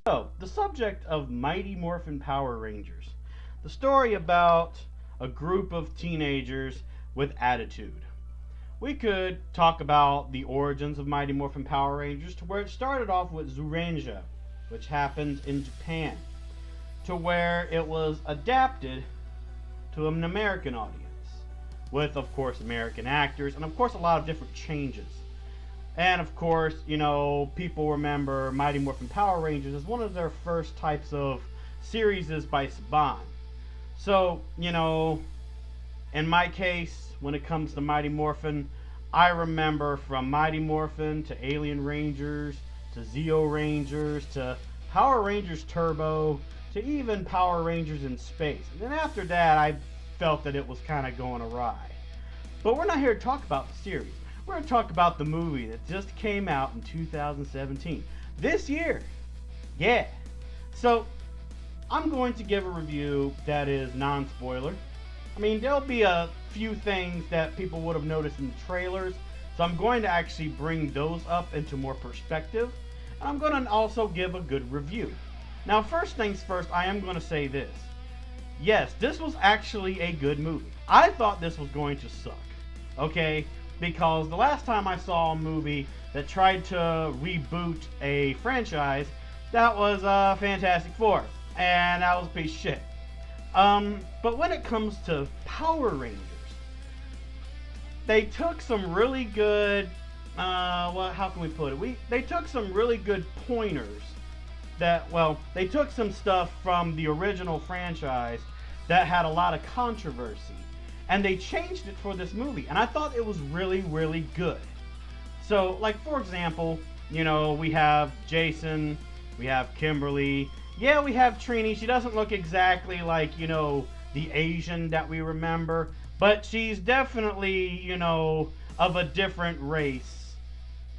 So, the subject of Mighty Morphin Power Rangers. The story about a group of teenagers with attitude. We could talk about the origins of Mighty Morphin Power Rangers, to where it started off with Zuranja, which happened in Japan, to where it was adapted to an American audience, with, of course, American actors, and of course a lot of different changes. And of course, people remember Mighty Morphin Power Rangers as one of their first types of series by Saban. So, in my case, when it comes to Mighty Morphin, I remember from Mighty Morphin to Alien Rangers to Zeo Rangers to Power Rangers Turbo to even Power Rangers in Space. And then after that, I felt that it was kind of going awry. But we're not here to talk about the series. We're going to talk about the movie that just came out in 2017. This year. Yeah. So, I'm going to give a review that is non-spoiler. I mean, there'll be a few things that people would have noticed in the trailers. So I'm going to actually bring those up into more perspective. And I'm going to also give a good review. Now, first things first, I am going to say this. Yes, this was actually a good movie. I thought this was going to suck. Okay? Because the last time I saw a movie that tried to reboot a franchise, that was Fantastic Four. And that was a piece of shit. But when it comes to Power Rangers, they took some really good, how can we put it? They took some really good pointers they took some stuff from the original franchise that had a lot of controversy. And they changed it for this movie. And I thought it was really, really good. So, like, for example, we have Jason, we have Kimberly. Yeah, we have Trini. She doesn't look exactly like, the Asian that we remember. But she's definitely, of a different race,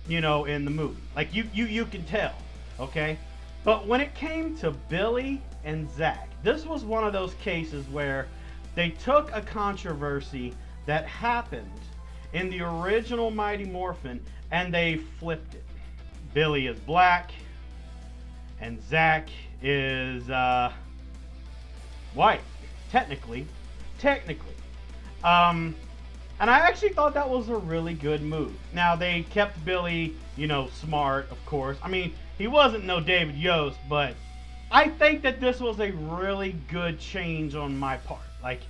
in the movie. Like, you can tell, okay? But when it came to Billy and Zach, this was one of those cases where they took a controversy that happened in the original Mighty Morphin and they flipped it. Billy is black and Zach is white, technically. And I actually thought that was a really good move. Now, they kept Billy, smart, of course. I mean, he wasn't no David Yost, but I think that this was a really good change on my part. Like,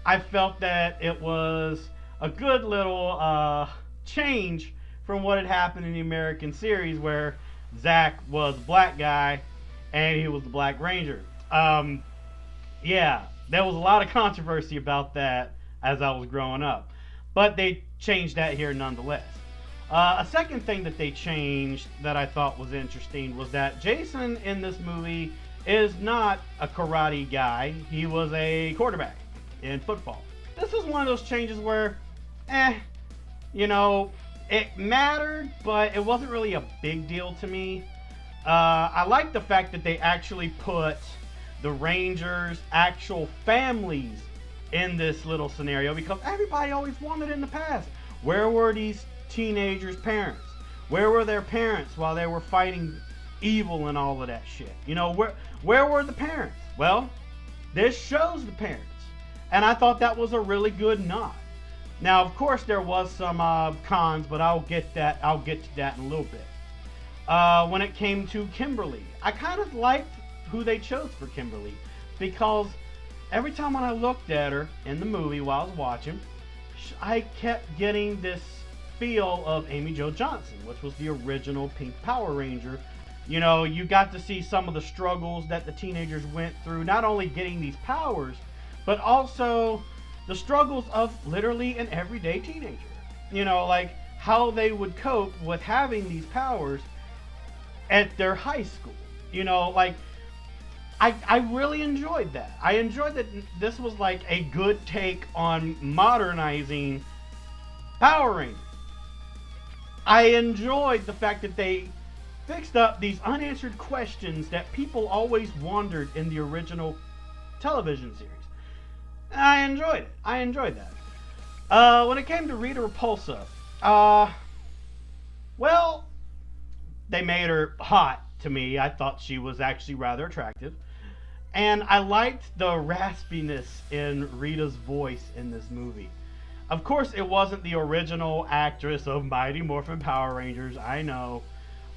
I felt that it was a good little change from what had happened in the American series, where Zach was a black guy and he was the Black Ranger. Yeah, there was a lot of controversy about that as I was growing up. But they changed that here nonetheless. A second thing that they changed that I thought was interesting was that Jason in this movie is not a karate guy. He was a quarterback in football. This is one of those changes where, it mattered, but it wasn't really a big deal to me. I like the fact that they actually put the Rangers' actual families in this little scenario, because everybody always wondered in the past, where were these teenagers' parents? Where were their parents while they were fighting evil and all of that shit? Where were the parents? Well, this shows the parents. And I thought that was a really good nod. Now, of course, there was some cons, but I'll get to that in a little bit. When it came to Kimberly, I kind of liked who they chose for Kimberly, because every time when I looked at her in the movie while I was watching, I kept getting this feel of Amy Jo Johnson, which was the original Pink Power Ranger. You got to see some of the struggles that the teenagers went through, not only getting these powers, but also the struggles of literally an everyday teenager. Like how they would cope with having these powers at their high school. I really enjoyed that. I enjoyed that this was like a good take on modernizing Power Rangers. I enjoyed the fact that they fixed up these unanswered questions that people always wondered in the original television series. I enjoyed it. I enjoyed that. When it came to Rita Repulsa, well, they made her hot to me. I thought she was actually rather attractive. And I liked the raspiness in Rita's voice in this movie. Of course, it wasn't the original actress of Mighty Morphin Power Rangers, I know.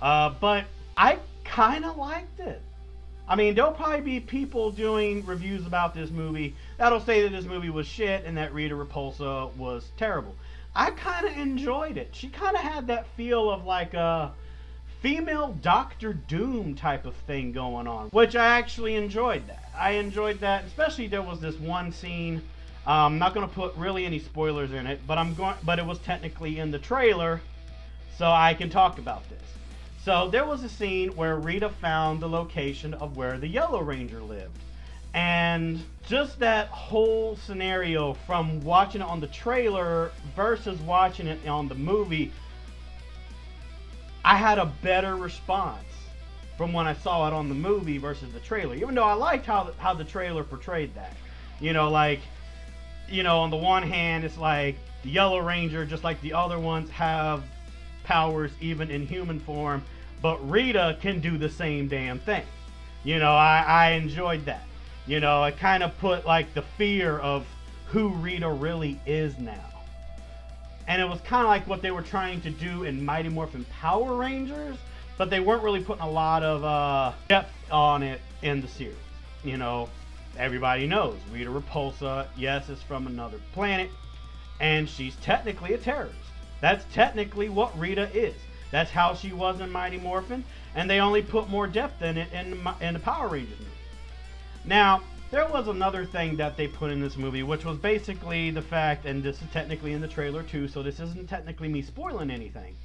But I kind of liked it. I mean, there'll probably be people doing reviews about this movie that'll say that this movie was shit and that Rita Repulsa was terrible. I kind of enjoyed it. She kind of had that feel of like a female Doctor Doom type of thing going on, which I actually enjoyed that. I enjoyed that, especially there was this one scene. I'm not going to put really any spoilers in it, but it was technically in the trailer, so I can talk about this. So there was a scene where Rita found the location of where the Yellow Ranger lived. And just that whole scenario from watching it on the trailer versus watching it on the movie, I had a better response from when I saw it on the movie versus the trailer. Even though I liked how the trailer portrayed that. On the one hand, it's like the Yellow Ranger, just like the other ones, have powers even in human form, but Rita can do the same damn thing. I enjoyed that. It kind of put like the fear of who Rita really is now. And it was kind of like what they were trying to do in Mighty Morphin Power Rangers, but they weren't really putting a lot of depth on it in the series. Everybody knows Rita Repulsa, yes, is from another planet, and she's technically a terrorist. That's technically what Rita is. That's how she was in Mighty Morphin, and they only put more depth in it in the Power Rangers movie. Now, there was another thing that they put in this movie, which was basically the fact, and this is technically in the trailer too, so this isn't technically me spoiling anything,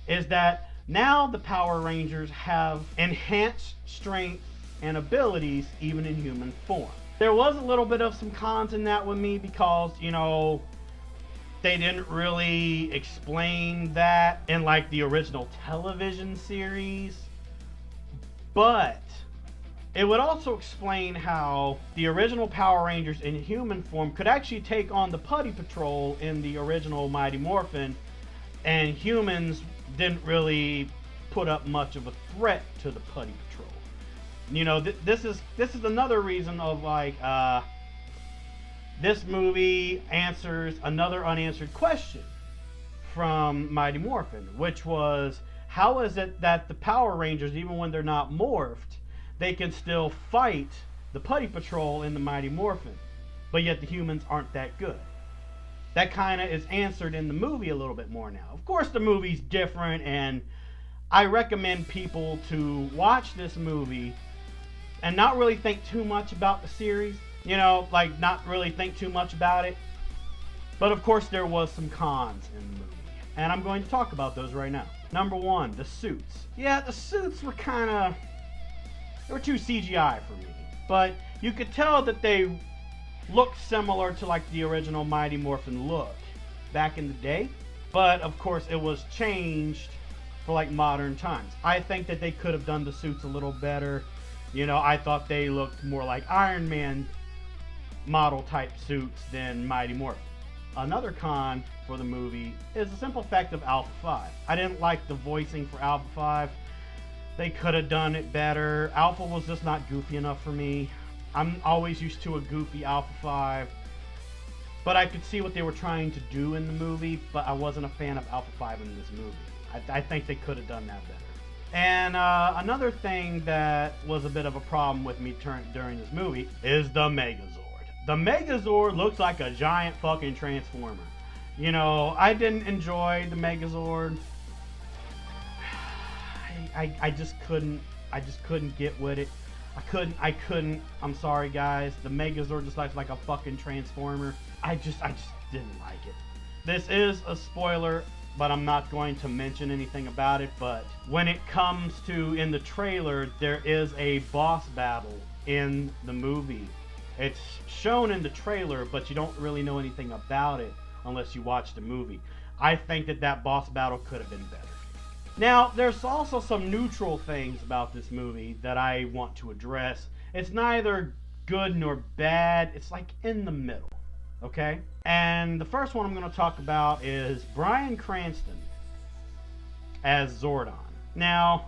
is that now the Power Rangers have enhanced strength and abilities even in human form. There was a little bit of some cons in that with me because, they didn't really explain that in like the original television series, but it would also explain how the original Power Rangers in human form could actually take on the Putty Patrol in the original Mighty Morphin, and humans didn't really put up much of a threat to the Putty Patrol. This is another reason of like this movie answers another unanswered question from Mighty Morphin, which was, how is it that the Power Rangers, even when they're not morphed, they can still fight the Putty Patrol in the Mighty Morphin, but yet the humans aren't that good? That kind of is answered in the movie a little bit more now. Of course, the movie's different, and I recommend people to watch this movie and not really think too much about the series. Not really think too much about it. But of course, there was some cons in the movie, and I'm going to talk about those right now. Number one, the suits. Yeah, the suits were they were too CGI for me. But you could tell that they looked similar to like the original Mighty Morphin look back in the day. But of course, it was changed for like modern times. I think that they could have done the suits a little better. I thought they looked more like Iron Man model type suits than Mighty Morphin. Another con for the movie is the simple fact of Alpha 5. I didn't like the voicing for Alpha 5. They could have done it better. Alpha was just not goofy enough for me. I'm always used to a goofy Alpha 5. But I could see what they were trying to do in the movie, but I wasn't a fan of Alpha 5 in this movie. I think they could have done that better. And another thing that was a bit of a problem with me during this movie is the Megazord. The Megazord looks like a giant fucking transformer. I didn't enjoy the Megazord. I just couldn't get with it. I couldn't. I'm sorry, guys. The Megazord just looks like a fucking transformer. I just didn't like it. This is a spoiler, but I'm not going to mention anything about it. But when it comes to, in the trailer, there is a boss battle in the movie. It's shown in the trailer, but you don't really know anything about it unless you watch the movie. I think that boss battle could have been better. Now, there's also some neutral things about this movie that I want to address. It's neither good nor bad. It's like in the middle, okay? And the first one I'm going to talk about is Bryan Cranston as Zordon. Now,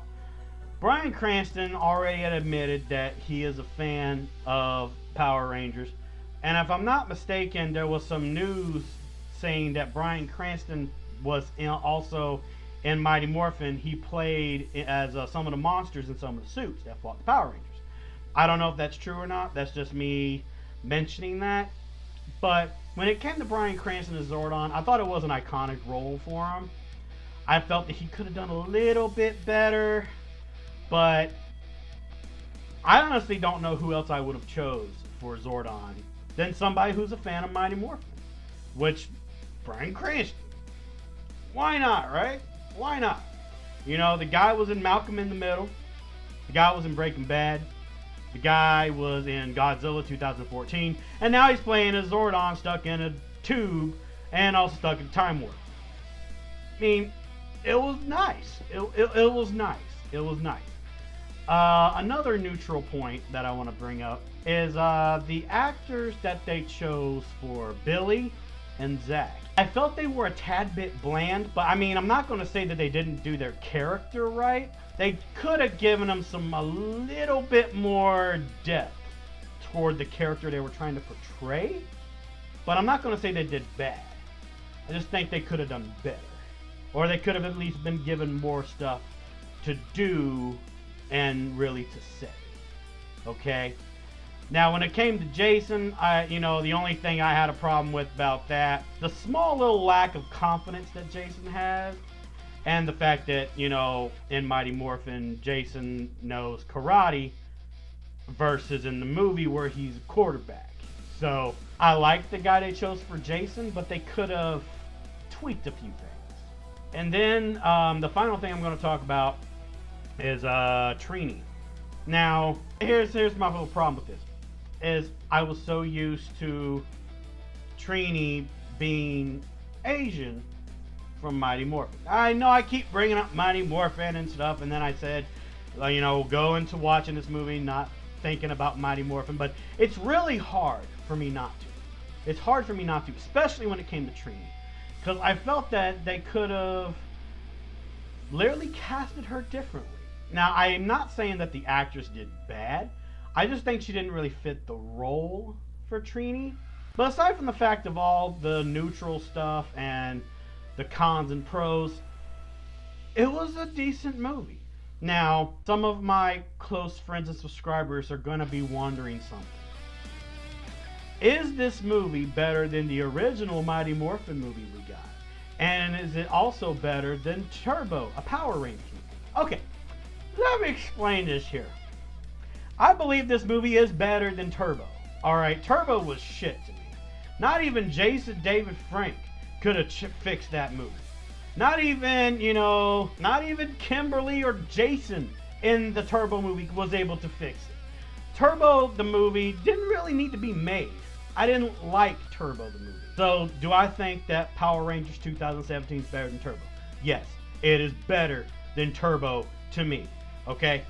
Bryan Cranston already had admitted that he is a fan of Power Rangers. And if I'm not mistaken, there was some news saying that Bryan Cranston was also in Mighty Morphin. He played as some of the monsters in some of the suits that fought the Power Rangers. I don't know if that's true or not. That's just me mentioning that. But when it came to Bryan Cranston as Zordon, I thought it was an iconic role for him. I felt that he could have done a little bit better, but I honestly don't know who else I would have chose for Zordon than somebody who's a fan of Mighty Morphin, which Bryan Cranston. Why not, right? Why not? You know, the guy was in Malcolm in the Middle. The guy was in Breaking Bad. The guy was in Godzilla 2014. And now he's playing as Zordon stuck in a tube and also stuck in Time Warp. I mean, it was nice. It was nice. It was nice. Another neutral point that I want to bring up is the actors that they chose for Billy and Zach. I felt they were a tad bit bland, but I mean, I'm not going to say that they didn't do their character right. They could have given them a little bit more depth toward the character they were trying to portray, but I'm not going to say they did bad. I just think they could have done better, or they could have at least been given more stuff to do and really to say. Okay? Now, when it came to Jason, the only thing I had a problem with about that, the small little lack of confidence that Jason has, and the fact that, in Mighty Morphin, Jason knows karate versus in the movie where he's a quarterback. So, I like the guy they chose for Jason, but they could have tweaked a few things. And then, the final thing I'm going to talk about is Trini. Now, here's my little problem with this. Is I was so used to Trini being Asian from Mighty Morphin. I know I keep bringing up Mighty Morphin and stuff, and then I said, go into watching this movie not thinking about Mighty Morphin, but it's really hard for me not to. It's hard for me not to, especially when it came to Trini, because I felt that they could have literally casted her differently. Now, I am not saying that the actress did bad. I just think she didn't really fit the role for Trini. But aside from the fact of all the neutral stuff and the cons and pros, it was a decent movie. Now, some of my close friends and subscribers are going to be wondering something. Is this movie better than the original Mighty Morphin movie we got? And is it also better than Turbo, a Power Rangers movie? Okay, let me explain this here. I believe this movie is better than Turbo. Alright, Turbo was shit to me. Not even Jason David Frank could have fixed that movie. Not even Kimberly or Jason in the Turbo movie was able to fix it. Turbo, the movie, didn't really need to be made. I didn't like Turbo, the movie. So, do I think that Power Rangers 2017 is better than Turbo? Yes, it is better than Turbo to me. Okay?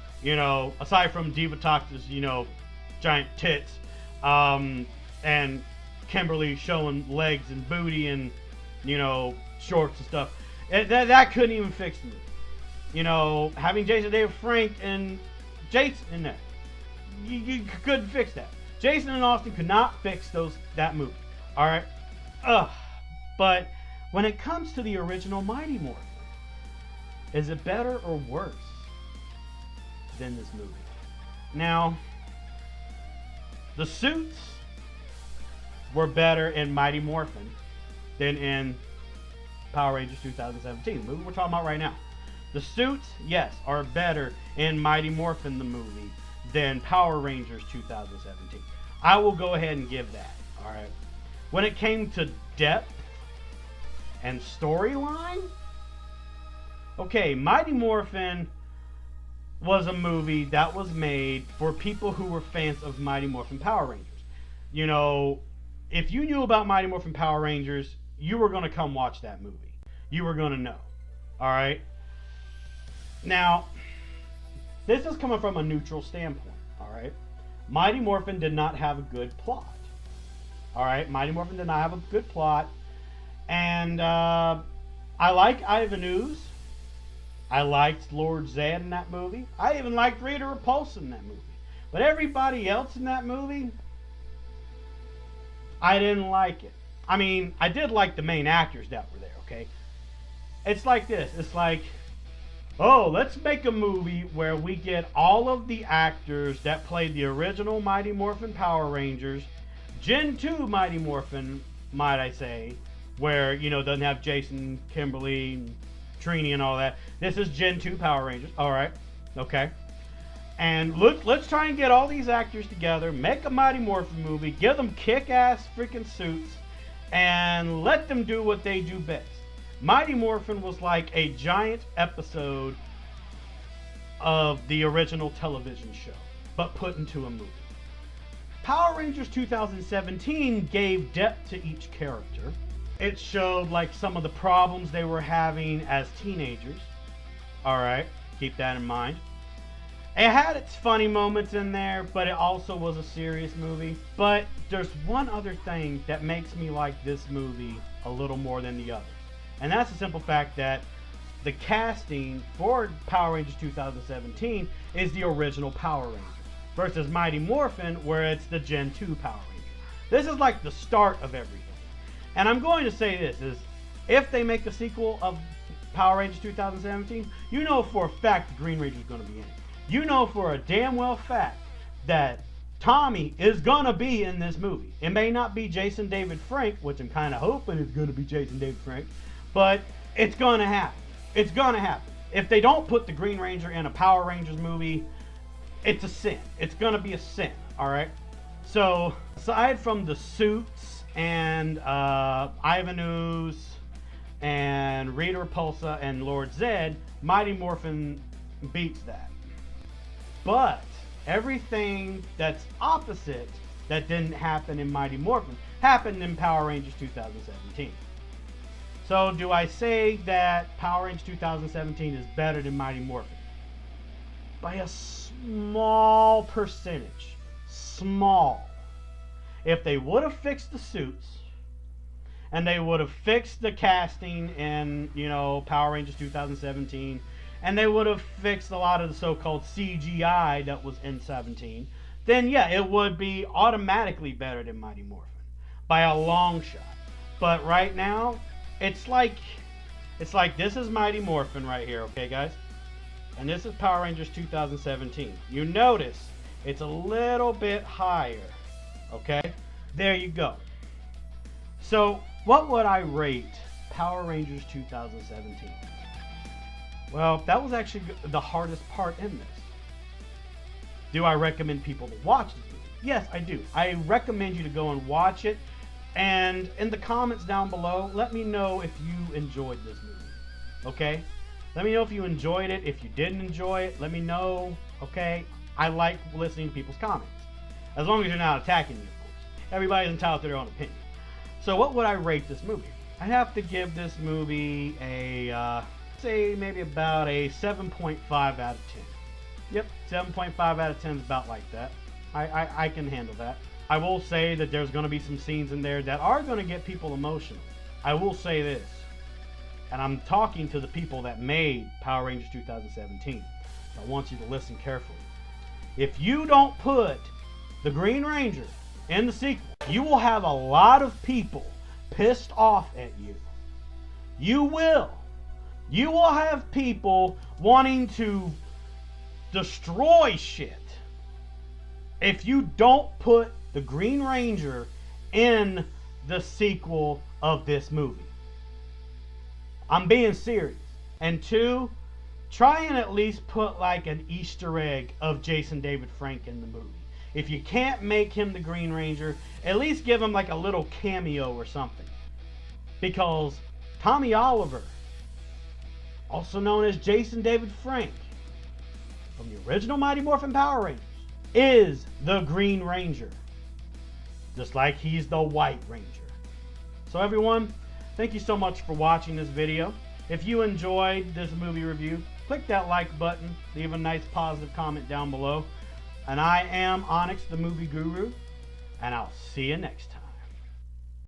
Aside from Diva Tox's, giant tits, and Kimberly showing legs and booty and, shorts and stuff, that couldn't even fix the movie. Having Jason David Frank and Jason in there, you couldn't fix that. Jason and Austin could not fix that movie. All right. But when it comes to the original Mighty Morphin, is it better or worse than this movie? Now, the suits were better in Mighty Morphin than in Power Rangers 2017, the movie we're talking about right now. The suits, yes, are better in Mighty Morphin, the movie, than Power Rangers 2017. I will go ahead and give that. All right. When it came to depth and storyline, okay, Mighty Morphin was a movie that was made for people who were fans of Mighty Morphin Power Rangers. If you knew about Mighty Morphin Power Rangers, you were going to come watch that movie. You were going to know. Alright? Now, this is coming from a neutral standpoint. Alright? Mighty Morphin did not have a good plot. Alright? Mighty Morphin did not have a good plot. And I like Ivan Ooze. I liked Lord Zed in that movie. I even liked Rita Repulsa in that movie. But everybody else in that movie, I didn't like it. I mean, I did like the main actors that were there, okay? It's like this. It's like, oh, let's make a movie where we get all of the actors that played the original Mighty Morphin Power Rangers, Gen 2 Mighty Morphin, might I say, where, you know, doesn't have Jason, Kimberly, Trini and all that. This is Gen 2 Power Rangers. All right. Okay. And let's try and get all these actors together, make a Mighty Morphin movie, give them kick-ass freaking suits, and let them do what they do best. Mighty Morphin was like a giant episode of the original television show, but put into a movie. Power Rangers 2017 gave depth to each character. It showed like some of the problems they were having as teenagers. Alright, keep that in mind. It had its funny moments in there, but it also was a serious movie. But there's one other thing that makes me like this movie a little more than the others. And that's the simple fact that the casting for Power Rangers 2017 is the original Power Rangers versus Mighty Morphin, where it's the Gen 2 Power Rangers. This is like the start of everything. And I'm going to say this, is if they make a sequel of Power Rangers 2017, you know for a fact the Green Ranger is going to be in it. You know for a damn well fact that Tommy is going to be in this movie. It may not be Jason David Frank, which I'm kind of hoping it's going to be Jason David Frank, but it's going to happen. It's going to happen. If they don't put the Green Ranger in a Power Rangers movie, it's a sin. It's going to be a sin, all right? So, aside from the suits and Ivan Ooze and Rita Repulsa and Lord Zed, Mighty Morphin beats that. But everything that's opposite that didn't happen in Mighty Morphin happened in Power Rangers 2017. So do I say that Power Rangers 2017 is better than Mighty Morphin? By a small percentage. Small. If they would have fixed the suits, and they would have fixed the casting in, you know, Power Rangers 2017, and they would have fixed a lot of the so-called CGI that was in 17, then yeah, it would be automatically better than Mighty Morphin. By a long shot. But right now, it's like this is Mighty Morphin right here, okay guys? And this is Power Rangers 2017. You notice it's a little bit higher, okay? There you go. So, what would I rate Power Rangers 2017? Well, that was actually the hardest part in this. Do I recommend people to watch this movie? Yes, I do. I recommend you to go and watch it. And in the comments down below, let me know if you enjoyed this movie. Okay? Let me know if you enjoyed it. If you didn't enjoy it, let me know. Okay? I like listening to people's comments. As long as you're not attacking me, of course. Everybody's entitled to their own opinion. So what would I rate this movie? I'd have to give this movie a, say maybe about a 7.5 out of 10. Yep, 7.5 out of 10 is about like that. I can handle that. I will say that there's going to be some scenes in there that are going to get people emotional. I will say this, and I'm talking to the people that made Power Rangers 2017. So I want you to listen carefully. If you don't put the Green Ranger in the sequel, you will have a lot of people pissed off at you. You will. You will have people wanting to destroy shit if you don't put the Green Ranger in the sequel of this movie. I'm being serious. And two, try and at least put like an Easter egg of Jason David Frank in the movie. If you can't make him the Green Ranger, at least give him like a little cameo or something. Because Tommy Oliver, also known as Jason David Frank, from the original Mighty Morphin Power Rangers, is the Green Ranger. Just like he's the White Ranger. So everyone, thank you so much for watching this video. If you enjoyed this movie review, click that like button, leave a nice positive comment down below. And I am Onyx the Movie Guru, and I'll see you next time.